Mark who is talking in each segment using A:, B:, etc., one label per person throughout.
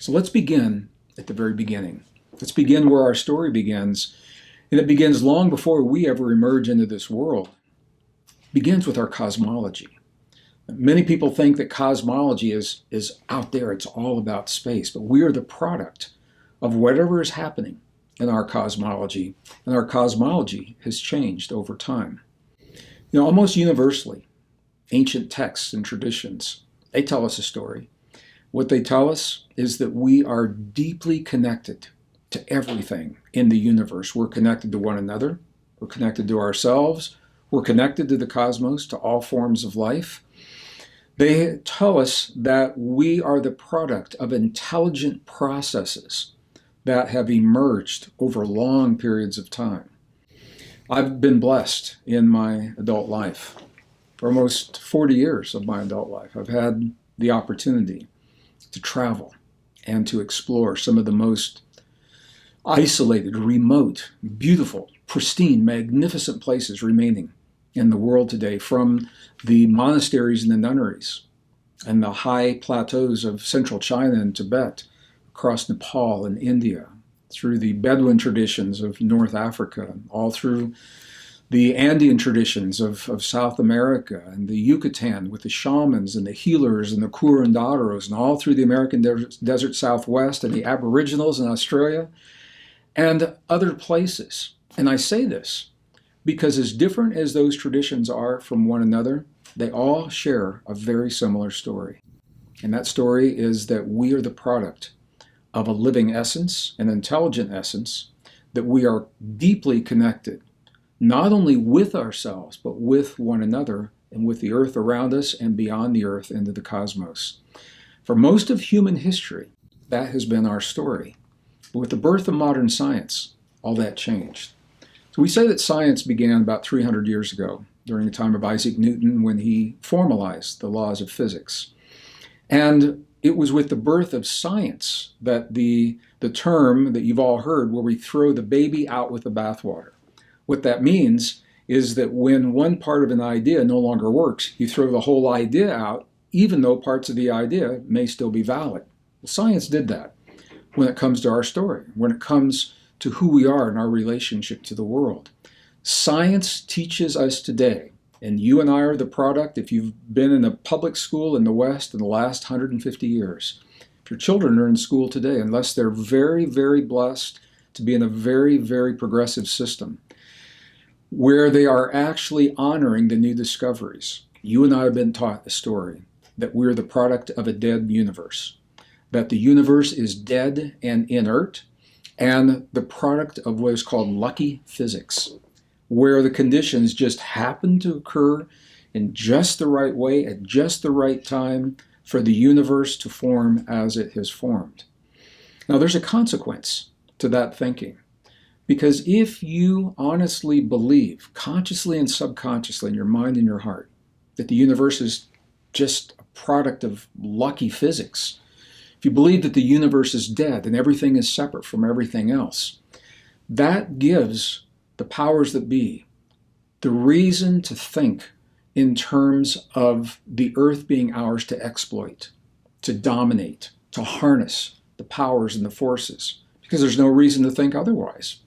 A: So let's begin at the very beginning. Let's begin where our story begins, and it begins long before we ever emerge into this world. It begins with our cosmology. Many people think that cosmology is out there, it's all about space, but we are the product of whatever is happening in our cosmology, and our cosmology has changed over time. Almost universally, ancient texts and traditions, they tell us a story. What they tell us is that we are deeply connected to everything in the universe. We're connected to one another, we're connected to ourselves, we're connected to the cosmos, to all forms of life. They tell us that we are the product of intelligent processes that have emerged over long periods of time. I've been blessed in my adult life. For almost 40 years of my adult life, I've had the opportunity to travel and to explore some of the most isolated, remote, beautiful, pristine, magnificent places remaining in the world today, from the monasteries and the nunneries and the high plateaus of central China and Tibet, across Nepal and India, through the Bedouin traditions of North Africa, all through the Andean traditions of South America, and the Yucatan with the shamans and the healers and the curanderos, and all through the American desert Southwest and the Aboriginals in Australia and other places. And I say this because as different as those traditions are from one another, they all share a very similar story. And that story is that we are the product of a living essence, an intelligent essence, that we are deeply connected, not only with ourselves, but with one another and with the earth around us and beyond the earth into the cosmos. For most of human history, that has been our story. But with the birth of modern science, all that changed. So we say that science began about 300 years ago, during the time of Isaac Newton, when he formalized the laws of physics. And it was with the birth of science that the term that you've all heard, where we throw the baby out with the bathwater. What that means is that when one part of an idea no longer works, you throw the whole idea out, even though parts of the idea may still be valid. Well, science did that when it comes to our story, when it comes to who we are in our relationship to the world. Science teaches us today, and you and I are the product, if you've been in a public school in the West in the last 150 years, if your children are in school today, unless they're very, very blessed to be in a very, very progressive system, where they are actually honoring the new discoveries. You and I have been taught the story that we're the product of a dead universe, that the universe is dead and inert, and the product of what is called lucky physics, where the conditions just happen to occur in just the right way at just the right time for the universe to form as it has formed. Now, there's a consequence to that thinking, because if you honestly believe, consciously and subconsciously in your mind and your heart, that the universe is just a product of lucky physics, if you believe that the universe is dead and everything is separate from everything else, that gives the powers that be the reason to think in terms of the earth being ours to exploit, to dominate, to harness the powers and the forces, because there's no reason to think otherwise.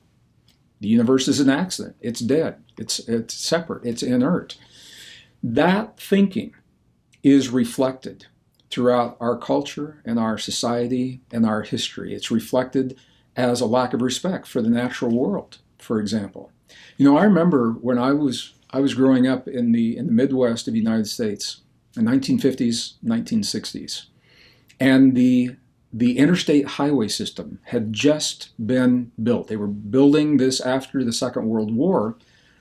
A: The universe is an accident. It's dead. It's separate. It's inert. That thinking is reflected throughout our culture and our society and our history. It's reflected as a lack of respect for the natural world, for example. I remember when I was growing up in the Midwest of the United States in the 1950s, 1960s, and the interstate highway system had just been built. They were building this after the Second World War,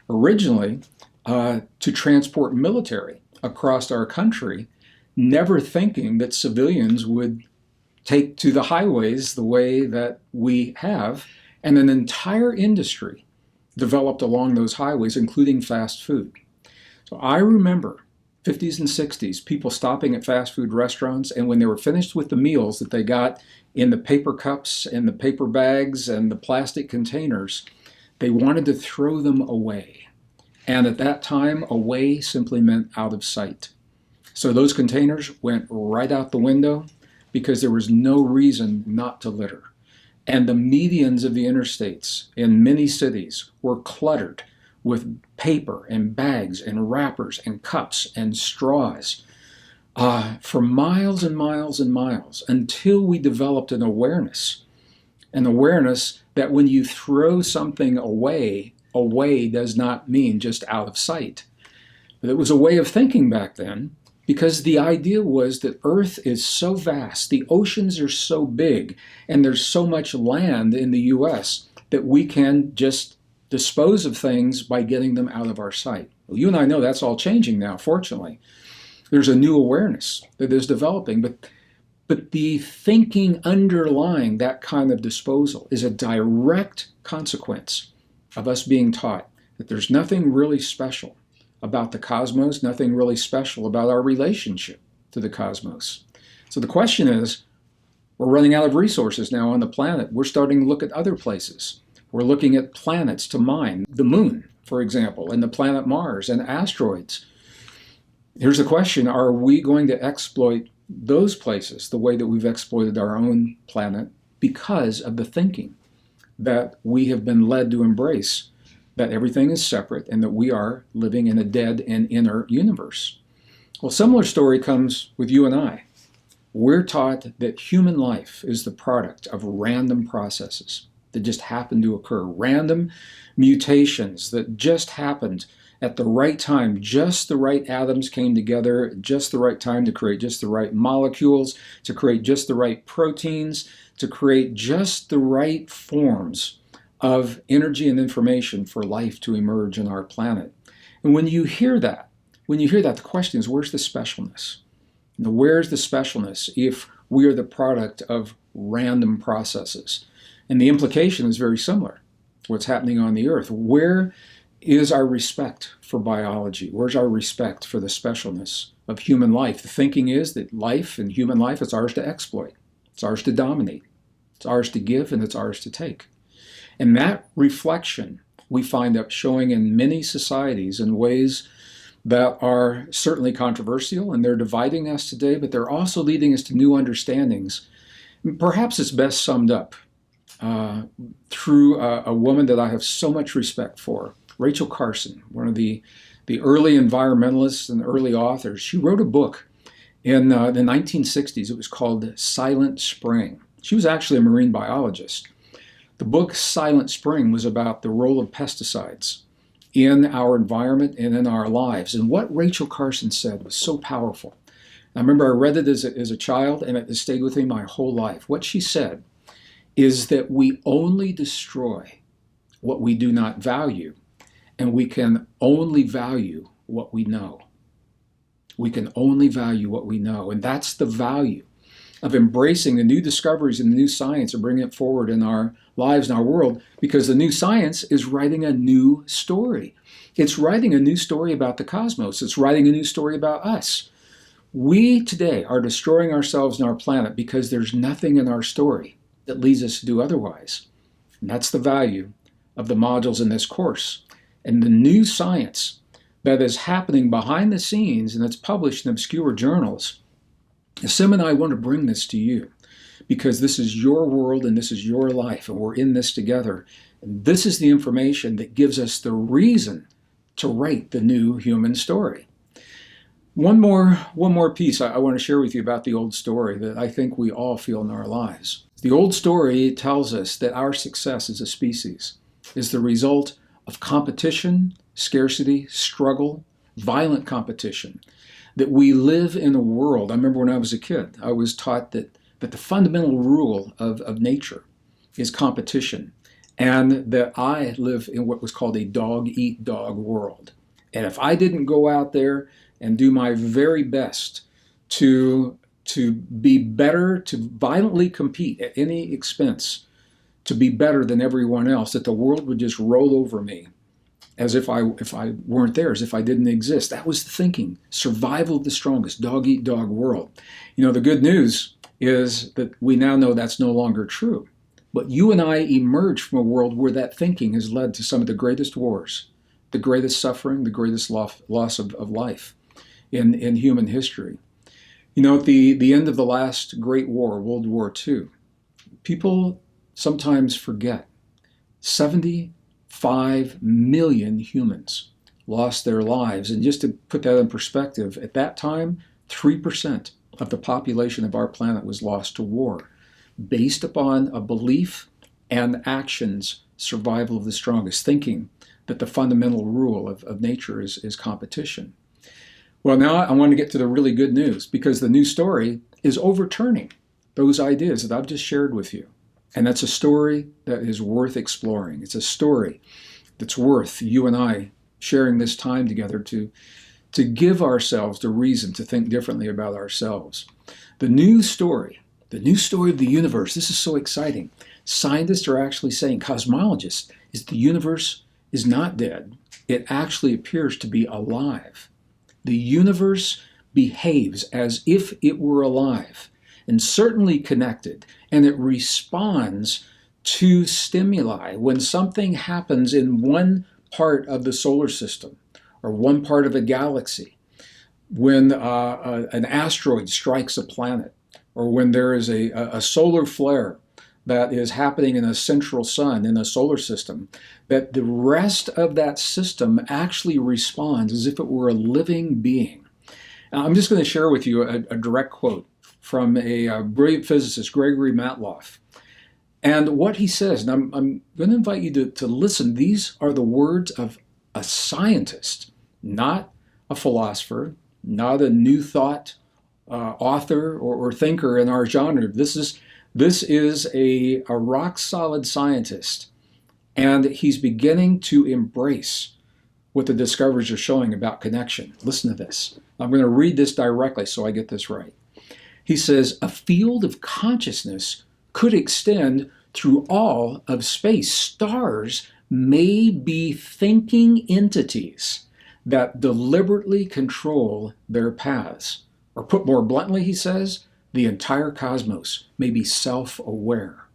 A: originally to transport military across our country, never thinking that civilians would take to the highways the way that we have, and an entire industry developed along those highways, including fast food. So I remember 50s and 60s, people stopping at fast food restaurants, and when they were finished with the meals that they got in the paper cups and the paper bags and the plastic containers, they wanted to throw them away. And at that time, away simply meant out of sight. So those containers went right out the window, because there was no reason not to litter. And the medians of the interstates in many cities were cluttered with paper and bags and wrappers and cups and straws for miles and miles and miles, until we developed an awareness that when you throw something away, away does not mean just out of sight. But it was a way of thinking back then, because the idea was that Earth is so vast, the oceans are so big, and there's so much land in the US that we can just dispose of things by getting them out of our sight. Well, you and I know that's all changing now, fortunately. There's a new awareness that is developing, but the thinking underlying that kind of disposal is a direct consequence of us being taught that there's nothing really special about the cosmos, nothing really special about our relationship to the cosmos. So the question is, we're running out of resources now on the planet. We're starting to look at other places. We're looking at planets to mine, the moon, for example, and the planet Mars and asteroids. Here's the question, are we going to exploit those places the way that we've exploited our own planet because of the thinking that we have been led to embrace, that everything is separate and that we are living in a dead and inert universe? Well, similar story comes with you and I. We're taught that human life is the product of random processes that just happen to occur, random mutations that just happened at the right time. Just the right atoms came together at just the right time to create just the right molecules, to create just the right proteins, to create just the right forms of energy and information for life to emerge on our planet. And when you hear that, the question is, where's the specialness? Now, where's the specialness if we are the product of random processes? And the implication is very similar to what's happening on the Earth. Where is our respect for biology? Where's our respect for the specialness of human life? The thinking is that life and human life, it's ours to exploit. It's ours to dominate. It's ours to give, and it's ours to take. And that reflection we find up showing in many societies in ways that are certainly controversial, and they're dividing us today, but they're also leading us to new understandings. Perhaps it's best summed up through a woman that I have so much respect for, Rachel Carson, one of the early environmentalists and early authors. She wrote a book in the 1960s. It was called Silent Spring. She was actually a marine biologist. The book Silent Spring was about the role of pesticides in our environment and in our lives. And what Rachel Carson said was so powerful. I remember I read it as a child, and it has stayed with me my whole life. What she said is that we only destroy what we do not value, and we can only value what we know. We can only value what we know, and that's the value of embracing the new discoveries and the new science and bringing it forward in our lives and our world, because the new science is writing a new story. It's writing a new story about the cosmos. It's writing a new story about us. We today are destroying ourselves and our planet because there's nothing in our story that leads us to do otherwise. And that's the value of the modules in this course. And the new science that is happening behind the scenes and that's published in obscure journals, Sim and I want to bring this to you because this is your world and this is your life, and we're in this together. And this is the information that gives us the reason to write the new human story. One more piece I want to share with you about the old story that I think we all feel in our lives. The old story tells us that our success as a species is the result of competition, scarcity, struggle, violent competition. That we live in a world. I remember when I was a kid, I was taught that the fundamental rule of nature is competition, and that I live in what was called a dog-eat-dog world. And if I didn't go out there and do my very best to be better, to violently compete at any expense, to be better than everyone else, that the world would just roll over me as if I weren't there, as if I didn't exist. That was the thinking. Survival of the strongest, dog-eat-dog world. You know, the good news is that we now know that's no longer true. But you and I emerge from a world where that thinking has led to some of the greatest wars, the greatest suffering, the greatest loss of life in human history. You know, at the end of the last Great War, World War II, people sometimes forget 75 million humans lost their lives. And just to put that in perspective, at that time, 3% of the population of our planet was lost to war, based upon a belief and actions, survival of the strongest, thinking that the fundamental rule of nature is competition. Well, now I want to get to the really good news, because the new story is overturning those ideas that I've just shared with you. And that's a story that is worth exploring. It's a story that's worth you and I sharing this time together to give ourselves the reason to think differently about ourselves. The new story of the universe, this is so exciting. Scientists are actually saying, cosmologists, is the universe is not dead. It actually appears to be alive. The universe behaves as if it were alive and certainly connected, and it responds to stimuli. When something happens in one part of the solar system or one part of a galaxy, when an asteroid strikes a planet, or when there is a solar flare that is happening in a central sun in a solar system, that the rest of that system actually responds as if it were a living being. Now, I'm just going to share with you a direct quote from a brilliant physicist, Gregory Matloff. And what he says, and I'm going to invite you to listen. These are the words of a scientist, not a philosopher, not a new thought author or thinker in our genre. This is a rock solid scientist, and he's beginning to embrace what the discoveries are showing about connection. Listen to this. I'm going to read this directly so I get this right. He says, a field of consciousness could extend through all of space. Stars may be thinking entities that deliberately control their paths. Or put more bluntly, he says, the entire cosmos may be self-aware.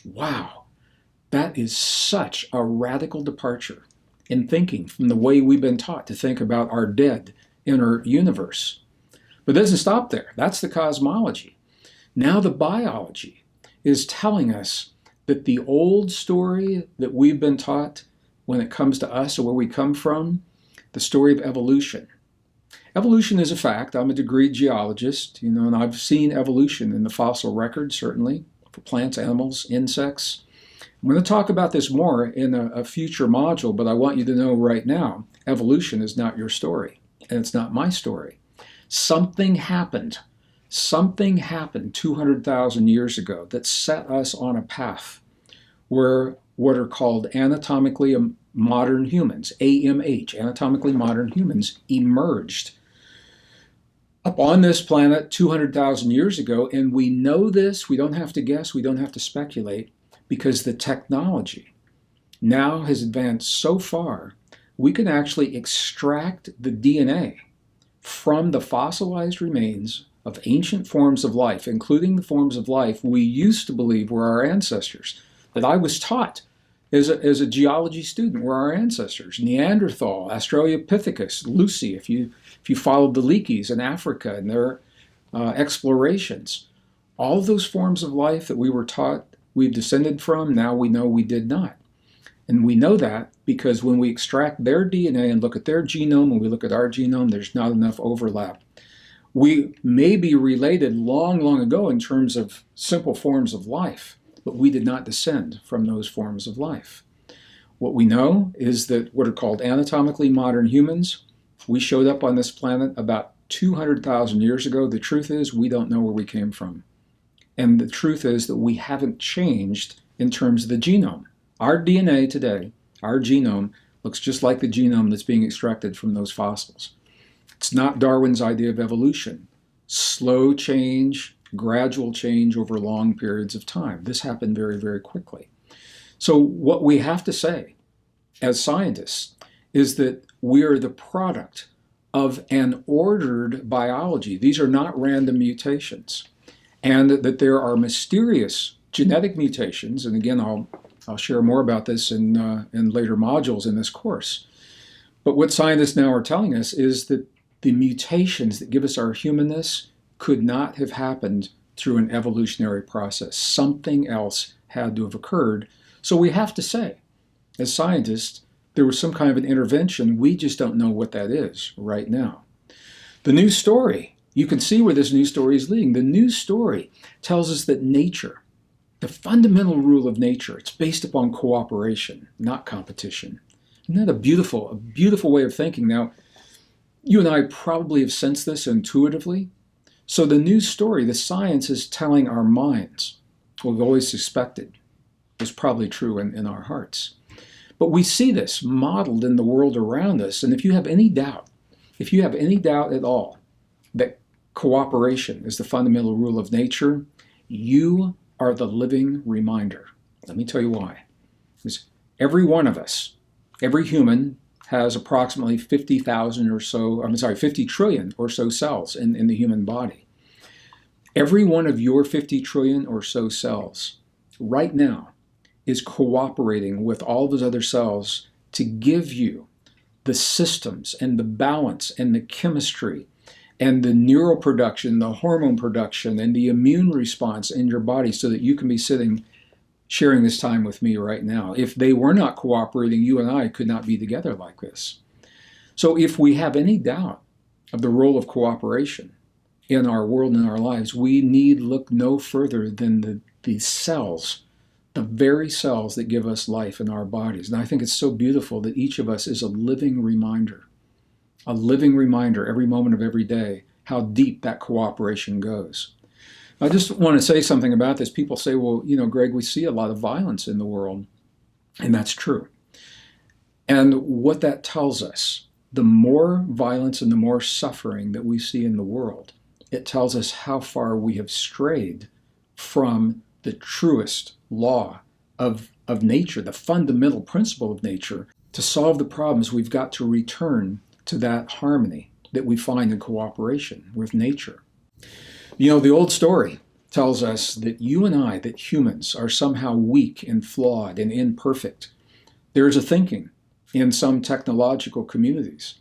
A: Wow, that is such a radical departure in thinking from the way we've been taught to think about our dead inner universe. But it doesn't stop there. That's the cosmology. Now the biology is telling us that the old story that we've been taught when it comes to us or where we come from, the story of evolution. Evolution is a fact. I'm a degreed geologist, and I've seen evolution in the fossil record, certainly, for plants, animals, insects. I'm going to talk about this more in a future module, but I want you to know right now, evolution is not your story, and it's not my story. Something happened 200,000 years ago that set us on a path where what are called anatomically modern humans, AMH, anatomically modern humans, emerged upon this planet 200,000 years ago. And we know this, we don't have to guess, we don't have to speculate, because the technology now has advanced so far, we can actually extract the DNA from the fossilized remains of ancient forms of life, including the forms of life we used to believe were our ancestors, that I was taught as a geology student were our ancestors. Neanderthal, Australopithecus, Lucy, if you followed the Leakeys in Africa and their explorations. All of those forms of life that we were taught we've descended from, now we know we did not. And we know that because when we extract their DNA and look at their genome, when we look at our genome, there's not enough overlap. We may be related long, long ago in terms of simple forms of life, but we did not descend from those forms of life. What we know is that what are called anatomically modern humans, we showed up on this planet about 200,000 years ago. The truth is we don't know where we came from. And the truth is that we haven't changed in terms of the genome. Our DNA today, our genome, looks just like the genome that's being extracted from those fossils. It's not Darwin's idea of evolution. Slow change, gradual change over long periods of time. This happened very, very quickly. So what we have to say as scientists is that we are the product of an ordered biology. These are not random mutations. And that there are mysterious genetic mutations, and again, I'll share more about this in later modules in this course. But what scientists now are telling us is that the mutations that give us our humanness could not have happened through an evolutionary process. Something else had to have occurred. So we have to say, as scientists, there was some kind of an intervention. We just don't know what that is right now. The news story, you can see where this news story is leading. The news story tells us that nature, the fundamental rule of nature, it's based upon cooperation, not competition. Isn't that a beautiful way of thinking? Now, you and I probably have sensed this intuitively. So the news story, the science is telling our minds what we've always suspected is probably true in our hearts. But we see this modeled in the world around us. And if you have any doubt at all that cooperation is the fundamental rule of nature, you are the living reminder. Let me tell you why. Because every one of us, every human, has approximately 50 trillion or so cells in the human body. Every one of your 50 trillion or so cells right now is cooperating with all those other cells to give you the systems and the balance and the chemistry and the neural production, the hormone production, and the immune response in your body so that you can be sitting sharing this time with me right now. If they were not cooperating, you and I could not be together like this. So if we have any doubt of the role of cooperation in our world and in our lives, we need look no further than the cells, the very cells that give us life in our bodies. And I think it's so beautiful that each of us is a living reminder every moment of every day, how deep that cooperation goes. I just want to say something about this. People say, well, Gregg, we see a lot of violence in the world. And that's true. And what that tells us, the more violence and the more suffering that we see in the world, it tells us how far we have strayed from the truest law of nature, the fundamental principle of nature. To solve the problems, we've got to return to that harmony that we find in cooperation with nature. The old story tells us that you and I, that humans, are somehow weak and flawed and imperfect. There's a thinking in some technological communities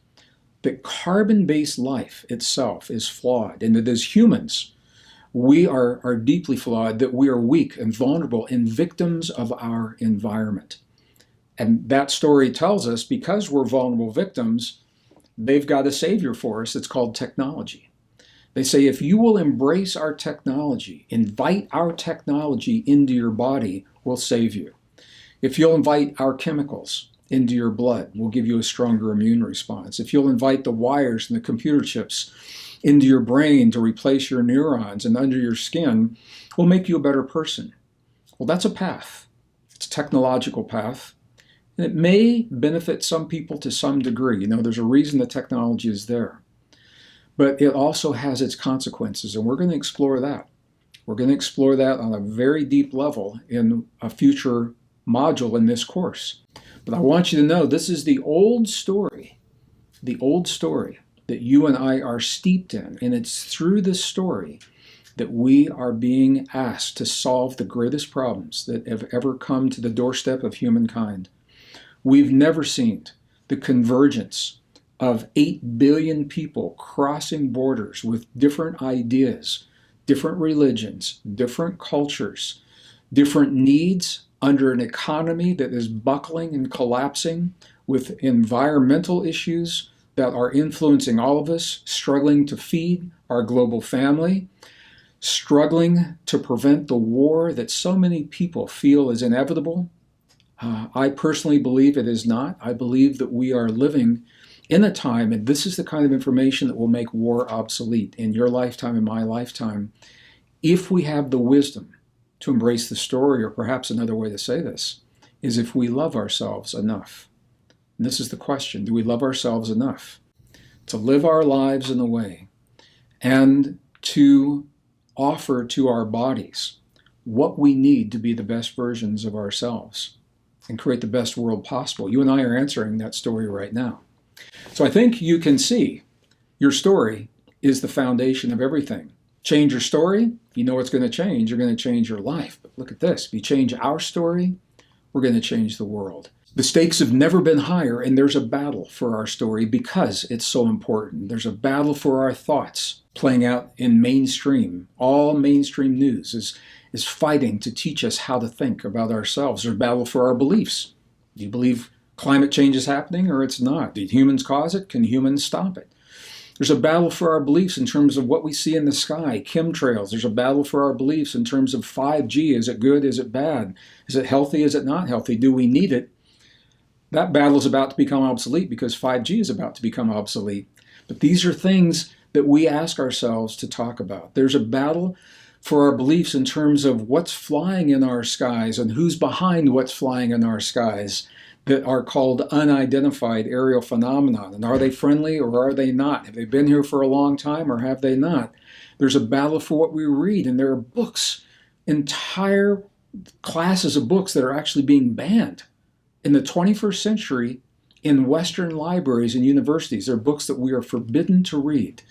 A: that carbon-based life itself is flawed, and that as humans, we are deeply flawed, that we are weak and vulnerable and victims of our environment. And that story tells us, because we're vulnerable victims, they've got a savior for us. It's called technology. They say, if you will embrace our technology, invite our technology into your body, we'll save you. If you'll invite our chemicals into your blood, we'll give you a stronger immune response. If you'll invite the wires and the computer chips into your brain to replace your neurons and under your skin, we'll make you a better person. Well, that's a path. It's a technological path. And it may benefit some people to some degree. There's a reason the technology is there. But it also has its consequences, and we're going to explore that. We're going to explore that on a very deep level in a future module in this course. But I want you to know this is the old story that you and I are steeped in, and it's through this story that we are being asked to solve the greatest problems that have ever come to the doorstep of humankind. We've never seen the convergence of 8 billion people crossing borders with different ideas, different religions, different cultures, different needs under an economy that is buckling and collapsing, with environmental issues that are influencing all of us, struggling to feed our global family, struggling to prevent the war that so many people feel is inevitable. I personally believe it is not. I believe that we are living in a time, and this is the kind of information that will make war obsolete in your lifetime and my lifetime, if we have the wisdom to embrace the story, or perhaps another way to say this, is if we love ourselves enough. And this is the question: do we love ourselves enough to live our lives in a way and to offer to our bodies what we need to be the best versions of ourselves and create the best world possible? You and I are answering that story right now. So I think you can see your story is the foundation of everything. Change your story, you know what's going to change. You're going to change your life. But look at this. If you change our story, we're going to change the world. The stakes have never been higher, and there's a battle for our story because it's so important. There's a battle for our thoughts playing out in mainstream. All mainstream news is fighting to teach us how to think about ourselves. There's a battle for our beliefs. Do you believe climate change is happening or it's not? Did humans cause it? Can humans stop it? There's a battle for our beliefs in terms of what we see in the sky, chemtrails. There's a battle for our beliefs in terms of 5G. Is it good? Is it bad? Is it healthy? Is it not healthy? Do we need it? That battle is about to become obsolete because 5G is about to become obsolete. But these are things that we ask ourselves to talk about. There's a battle for our beliefs in terms of what's flying in our skies and who's behind what's flying in our skies that are called unidentified aerial phenomena. And are they friendly or are they not? Have they been here for a long time or have they not? There's a battle for what we read, and there are books, entire classes of books that are actually being banned in the 21st century in Western libraries and universities. There are books that we are forbidden to read.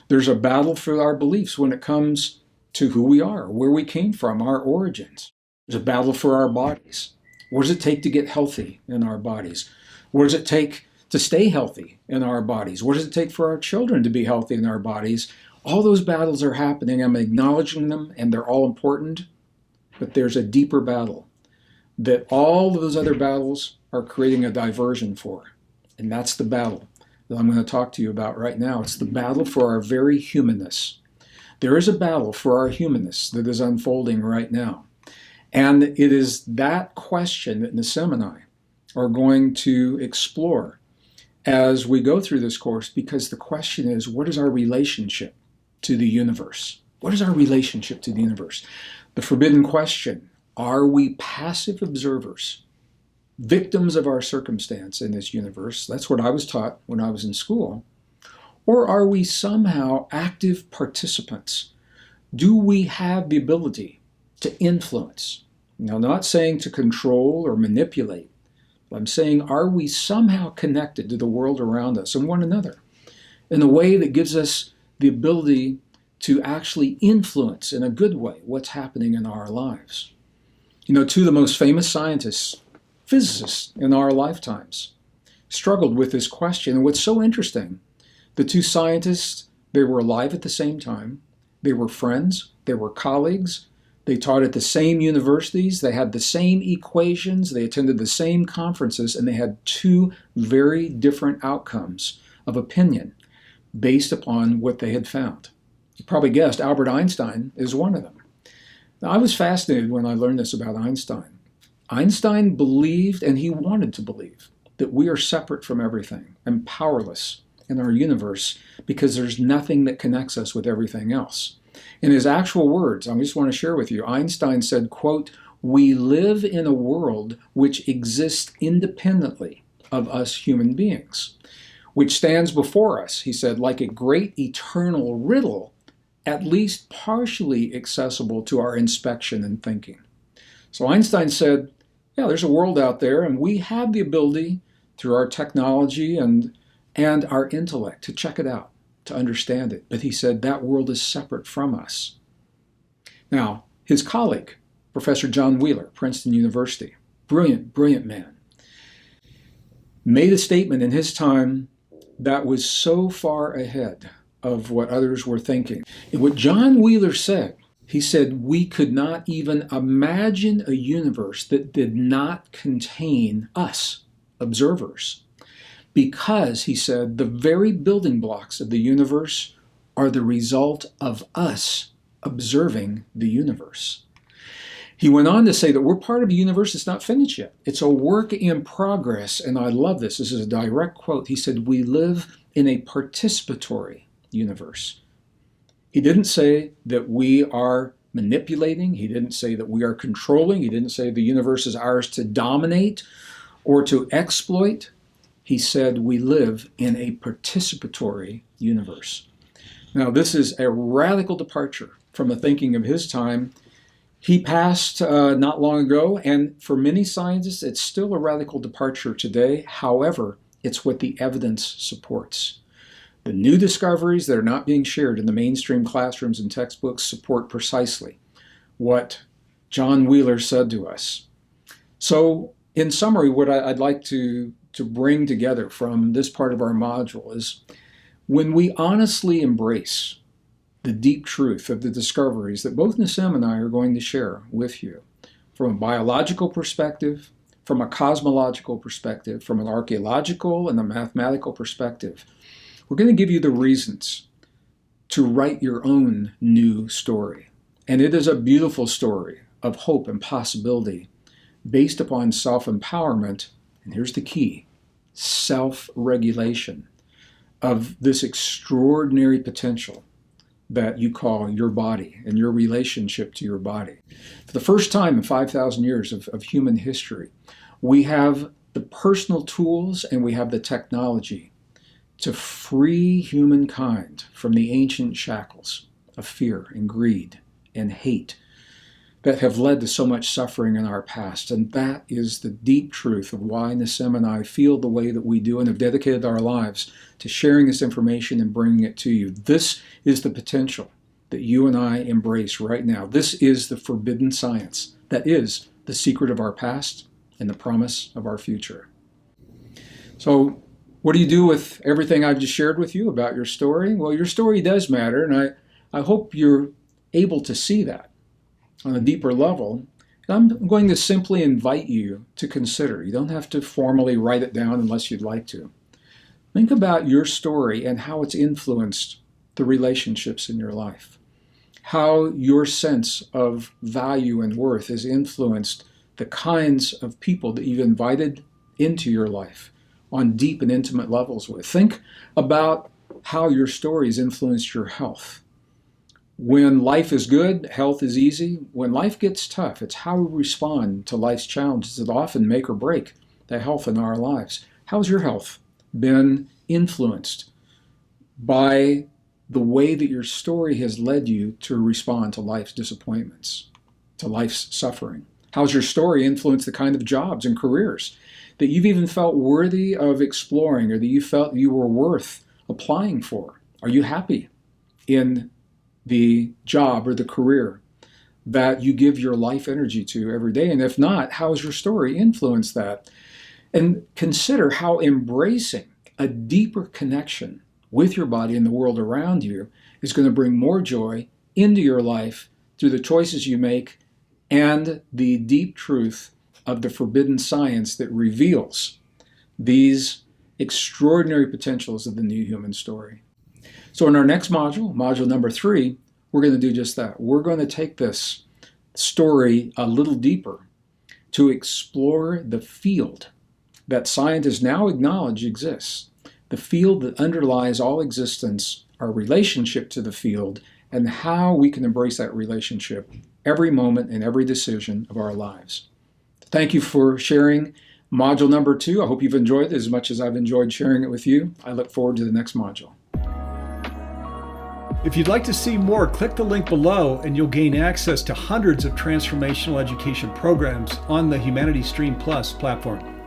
A: There's a battle for our beliefs when it comes to who we are, where we came from, our origins. There's a battle for our bodies. What does it take to get healthy in our bodies? What does it take to stay healthy in our bodies? What does it take for our children to be healthy in our bodies? All those battles are happening. I'm acknowledging them, and they're all important, but there's a deeper battle that all of those other battles are creating a diversion for. And that's the battle that I'm going to talk to you about right now. It's the battle for our very humanness. There is a battle for our humanness that is unfolding right now. And it is that question that Nissim and I are going to explore as we go through this course, because the question is, what is our relationship to the universe? What is our relationship to the universe? The forbidden question: are we passive observers, victims of our circumstance in this universe? That's what I was taught when I was in school. Or are we somehow active participants? Do we have the ability to influence? Now, I'm not saying to control or manipulate, but I'm saying, are we somehow connected to the world around us and one another in a way that gives us the ability to actually influence in a good way what's happening in our lives? You know, two of the most famous scientists, physicists in our lifetimes, struggled with this question. And what's so interesting, the two scientists, they were alive at the same time. They were friends. They were colleagues. They taught at the same universities. They had the same equations. They attended the same conferences. And they had two very different outcomes of opinion based upon what they had found. You probably guessed Albert Einstein is one of them. Now, I was fascinated when I learned this about Einstein. Einstein believed, and he wanted to believe, that we are separate from everything and powerless in our universe because there's nothing that connects us with everything else. In his actual words, I just want to share with you, Einstein said, quote, "We live in a world which exists independently of us human beings, which stands before us," he said, "like a great eternal riddle, at least partially accessible to our inspection and thinking." So Einstein said, yeah, there's a world out there, and we have the ability through our technology and our intellect to check it out, to understand it. But he said that world is separate from us. Now, his colleague, Professor John Wheeler, Princeton University, brilliant, brilliant man, made a statement in his time that was so far ahead of what others were thinking. And what John Wheeler said, he said, we could not even imagine a universe that did not contain us, observers. Because, he said, the very building blocks of the universe are the result of us observing the universe. He went on to say that we're part of a universe that's not finished yet. It's a work in progress, and I love this. This is a direct quote. He said, we live in a participatory universe. He didn't say that we are manipulating. He didn't say that we are controlling. He didn't say the universe is ours to dominate or to exploit. He said we live in a participatory universe. Now, this is a radical departure from the thinking of his time. He passed not long ago, and for many scientists, it's still a radical departure today. However, it's what the evidence supports. The new discoveries that are not being shared in the mainstream classrooms and textbooks support precisely what John Wheeler said to us. So in summary, what I'd like to bring together from this part of our module is when we honestly embrace the deep truth of the discoveries that both Nassim and I are going to share with you from a biological perspective, from a cosmological perspective, from an archaeological and a mathematical perspective, we're going to give you the reasons to write your own new story. And it is a beautiful story of hope and possibility based upon self-empowerment, and here's the key, self-regulation of this extraordinary potential that you call your body and your relationship to your body. For the first time in 5,000 years of human history, we have the personal tools and we have the technology to free humankind from the ancient shackles of fear and greed and hate that have led to so much suffering in our past. And that is the deep truth of why Nassim and I feel the way that we do and have dedicated our lives to sharing this information and bringing it to you. This is the potential that you and I embrace right now. This is the forbidden science that is the secret of our past and the promise of our future. So what do you do with everything I've just shared with you about your story? Well, your story does matter, and I hope you're able to see that on a deeper level. I'm going to simply invite you to consider. You don't have to formally write it down unless you'd like to. Think about your story and how it's influenced the relationships in your life, how your sense of value and worth has influenced the kinds of people that you've invited into your life on deep and intimate levels with. Think about how your story has influenced your health. When life is good, health is easy. When life gets tough, it's how we respond to life's challenges that often make or break the health in our lives. How's your health been influenced by the way that your story has led you to respond to life's disappointments, to life's suffering? How's your story influenced the kind of jobs and careers that you've even felt worthy of exploring or that you felt you were worth applying for? Are you happy in the job or the career that you give your life energy to every day? And if not, how has your story influenced that? And consider how embracing a deeper connection with your body and the world around you is going to bring more joy into your life through the choices you make and the deep truth of the forbidden science that reveals these extraordinary potentials of the new human story. So in our next module, module number 3, we're going to do just that. We're going to take this story a little deeper to explore the field that scientists now acknowledge exists, the field that underlies all existence, our relationship to the field, and how we can embrace that relationship every moment and every decision of our lives. Thank you for sharing module number 2. I hope you've enjoyed it as much as I've enjoyed sharing it with you. I look forward to the next module.
B: If you'd like to see more, click the link below and you'll gain access to hundreds of transformational education programs on the Humanitysteam Plus platform.